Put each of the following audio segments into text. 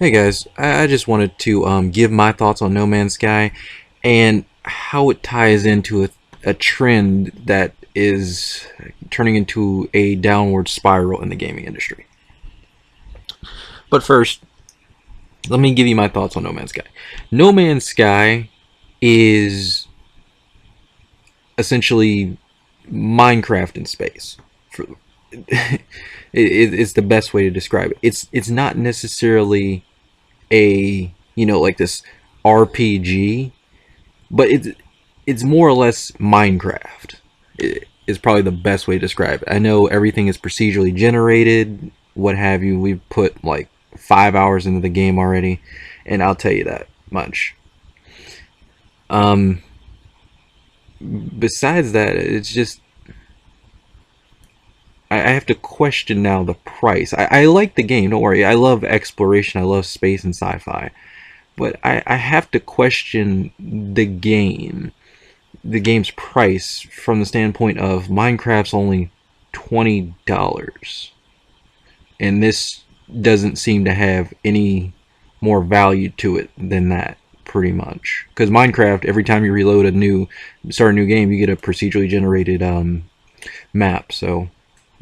Hey guys, I just wanted to give my thoughts on No Man's Sky and how it ties into a trend that is turning into a downward spiral in the gaming industry. But first, let me give you my thoughts on No Man's Sky. No Man's Sky is essentially Minecraft in space. For, it's the best way to describe it. It's not necessarily a like this RPG, but it's more or less Minecraft. Is probably the best way to describe it. I know everything is procedurally generated, what have you. We've put like 5 hours into the game already, and I'll tell you that much. Um, Besides that, it's just I have to question now the price. I like the game. Don't worry. I love exploration. I love space and sci-fi. But I have to question the game's price from the standpoint of Minecraft's only $20, and this doesn't seem to have any more value to it than that, pretty much. Because Minecraft, every time you start a new game, you get a procedurally generated map. So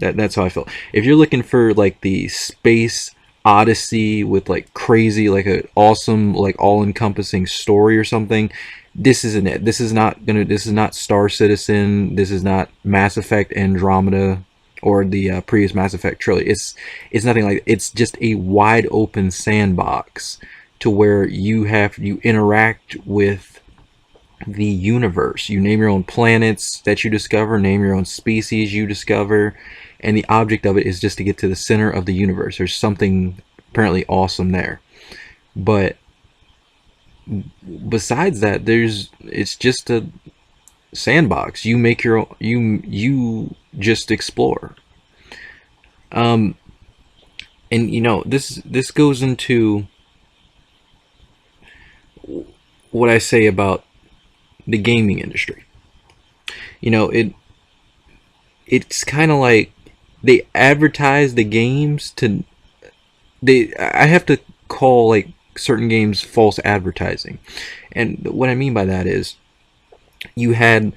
that's how I feel. If you're looking for like the space odyssey with like crazy, like a awesome, like all-encompassing story or something, this isn't it. This is not Star Citizen. This is not Mass Effect Andromeda or the previous Mass Effect trilogy. It's nothing like that. It's just a wide open sandbox to where you interact with the universe. You name your own planets that you discover, name your own species you discover, and the object of it is just to get to the center of the universe. There's something apparently awesome there. But besides that, it's just a sandbox. You make your own, you just explore. And this goes into what I say about the gaming industry. It's kind of like they advertise the games to I have to call like certain games false advertising. And what I mean by that is you had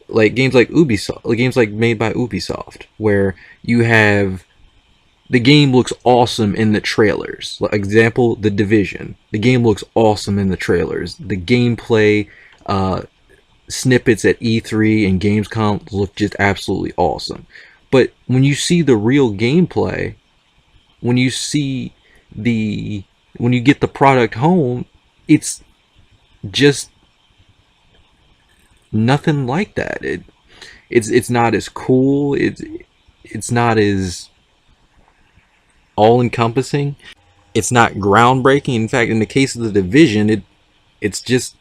like games like Ubisoft, games like made by Ubisoft, where you have the game looks awesome in the trailers. Like, example, The Division. The game looks awesome in the trailers. The gameplay snippets at E3 and Gamescom look just absolutely awesome. But when you see the real gameplay, when you get the product home, it's just nothing like that. It's not as cool. It's not as all encompassing. It's not groundbreaking. In fact, in the case of The Division, it's just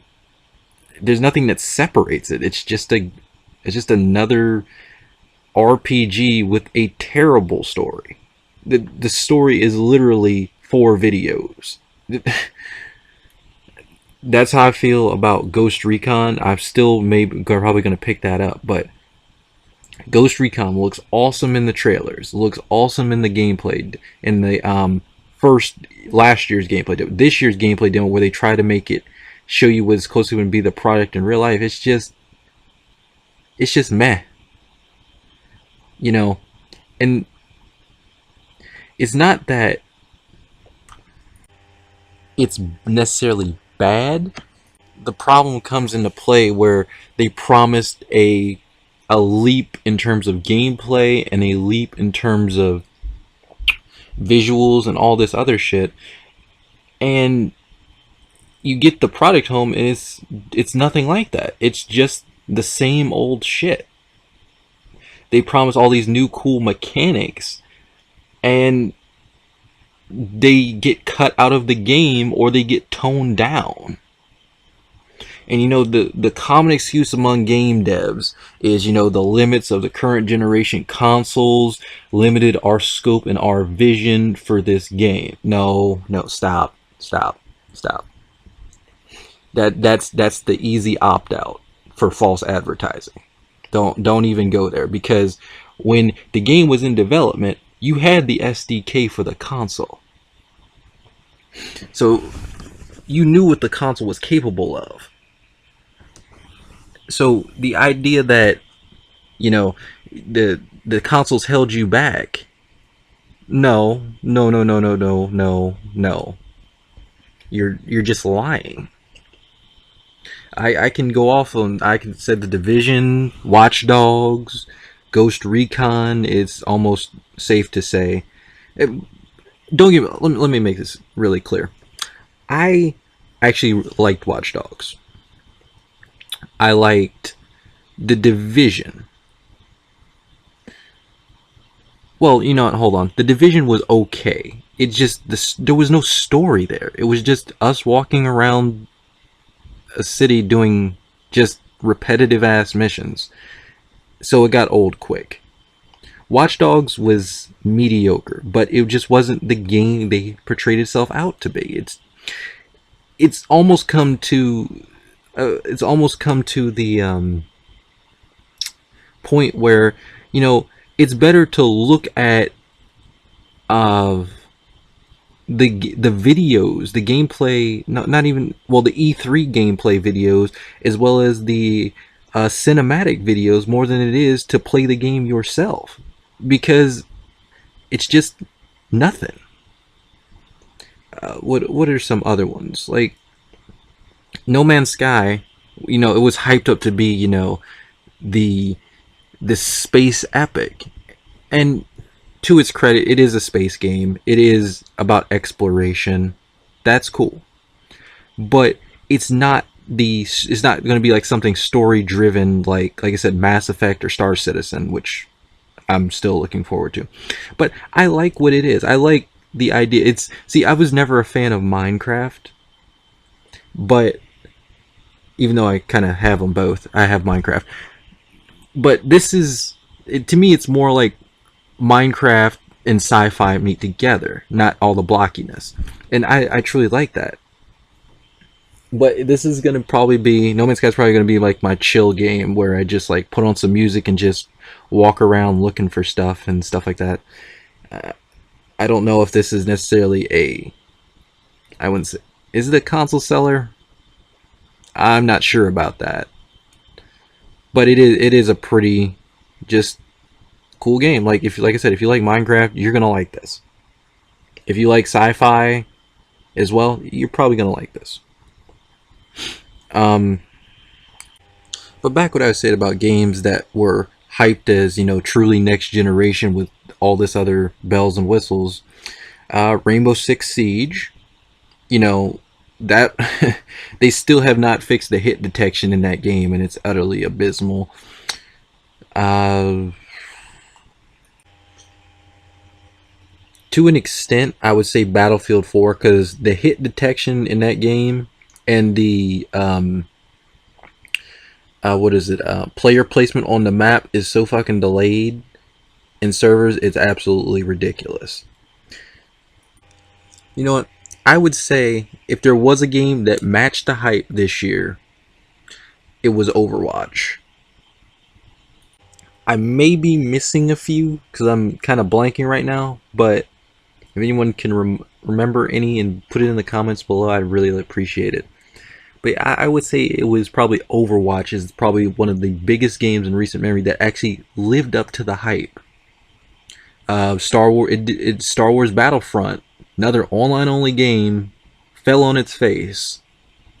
there's nothing that separates it. It's just another RPG with a terrible story. The story is literally 4 videos. That's how I feel about Ghost Recon. I'm still probably going to pick that up, but Ghost Recon looks awesome in the trailers. Looks awesome in the gameplay. In the last year's gameplay, this year's gameplay demo, where they try to show you what's closely going to be the product in real life. It's just meh. And it's not that it's necessarily bad. The problem comes into play where they promised a leap in terms of gameplay and a leap in terms of visuals and all this other shit, and you get the product home and it's nothing like that. It's just the same old shit. They promise all these new cool mechanics, and they get cut out of the game or they get toned down. And the common excuse among game devs is the limits of the current generation consoles limited our scope and our vision for this game. No, stop. That's the easy opt out for false advertising. Don't even go there, because when the game was in development, you had the SDK for the console. So you knew what the console was capable of. So the idea that, you know, the consoles held you back. No, no, no, no, no, no, no, no. You're just lying. I can go off on, I can say The Division, Watch Dogs, Ghost Recon. It's almost safe to say. It, don't get me, let me make this really clear. I actually liked Watch Dogs. I liked The Division. Well, you know what? Hold on. The Division was okay. It just there was no story there. It was just us walking around a city doing just repetitive ass missions. So it got old quick. Watch Dogs was mediocre, but it just wasn't the game they portrayed itself out to be. It's almost come to the point where, you know, it's better to look at the videos, the gameplay, not even, well, the E3 gameplay videos, as well as the cinematic videos, more than it is to play the game yourself, because it's just nothing. What are some other ones? Like No Man's Sky, you know, it was hyped up to be, you know, the space epic, and to its credit, it is a space game. It is about exploration. That's cool. But it's not going to be like something story driven like I said, Mass Effect or Star Citizen, which I'm still looking forward to. But I like what it is. I like the idea. It's see, I was never a fan of Minecraft, but even though I kind of have them both, I have Minecraft. But this is to me, it's more like Minecraft and sci-fi meet together, not all the blockiness, and I truly like that. But this is gonna probably be No Man's Sky is probably gonna be like my chill game where I just like put on some music and just walk around looking for stuff and stuff like that. Uh, I don't know if this is necessarily I wouldn't say, is it a console seller? I'm not sure about that, but it is a pretty just cool game. Like if, like I said, if you like Minecraft, you're gonna like this. If you like sci-fi as well, you're probably gonna like this. Um, but back what I said about games that were hyped as, you know, truly next generation with all this other bells and whistles. Rainbow Six Siege, you know, that they still have not fixed the hit detection in that game, and it's utterly abysmal. Uh, to an extent, I would say Battlefield 4, because the hit detection in that game and the what is it? Player placement on the map is so fucking delayed in servers. It's absolutely ridiculous. You know what? I would say if there was a game that matched the hype this year, it was Overwatch. I may be missing a few because I'm kind of blanking right now, but if anyone can remember any and put it in the comments below, I'd really appreciate it. But I would say it was probably Overwatch is probably one of the biggest games in recent memory that actually lived up to the hype. Star Wars Battlefront, another online only game, fell on its face.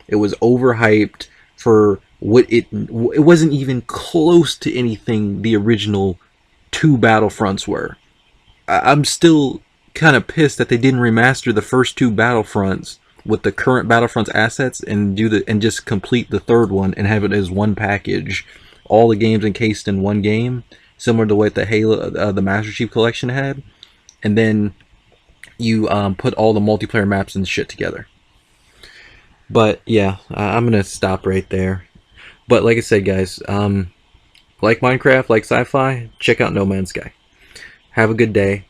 It was overhyped for what it wasn't even close to anything the original two Battlefronts were. I'm still kind of pissed that they didn't remaster the first two Battlefronts with the current Battlefronts assets and just complete the third one and have it as one package, all the games encased in one game, similar to what the Halo, the Master Chief Collection had, and then you put all the multiplayer maps and shit together. But yeah, I'm gonna stop right there. But like I said, guys, like Minecraft, like sci-fi, check out No Man's Sky. Have a good day.